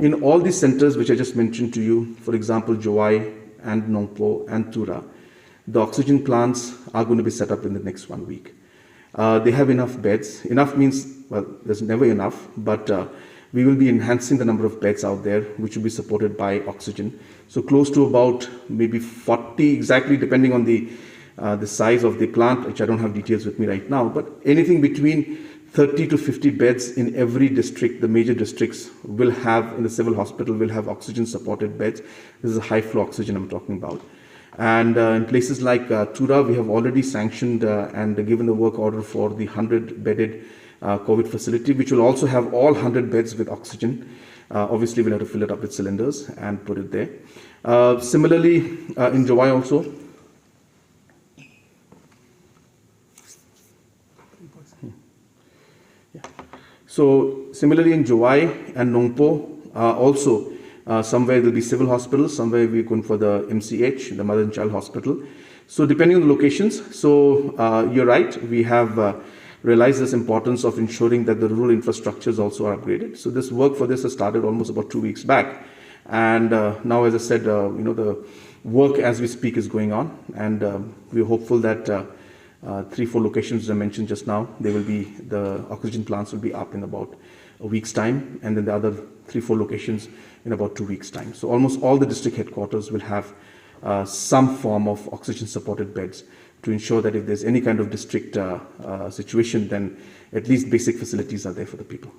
in all these centers which I just mentioned to you, for example, Jowai and Nongpo and Tura, the oxygen plants are going to be set up in the next 1 week. They have enough beds. Enough means, well, there's never enough, but we will be enhancing the number of beds out there, which will be supported by oxygen. So close to about maybe 40 exactly, depending on the size of the plant, which I don't have details with me right now, but anything between 30 to 50 beds in every district. The major districts will have, in the civil hospital, will have oxygen supported beds. This is a high flow oxygen I'm talking about. And in places like Tura, we have already sanctioned and given the work order for the 100-bedded COVID facility, which will also have all 100 beds with oxygen. Obviously, we'll have to fill it up with cylinders and put it there. Similarly, in Jowai also, so similarly in Jowai and Nongpo, also somewhere there will be civil hospitals, somewhere we're going for the MCH, the Mother and Child Hospital. So depending on the locations, so you're right, we have realized this importance of ensuring that the rural infrastructures also are upgraded. So this work for this has started almost about 2 weeks back. And now, as I said, the work as we speak is going on. And we're hopeful that 3-4 locations, as I mentioned just now, the oxygen plants will be up in about a week's time. And then the other 3-4 locations in about 2 weeks' time. So almost all the district headquarters will have some form of oxygen supported beds to ensure that if there's any kind of district situation, then at least basic facilities are there for the people.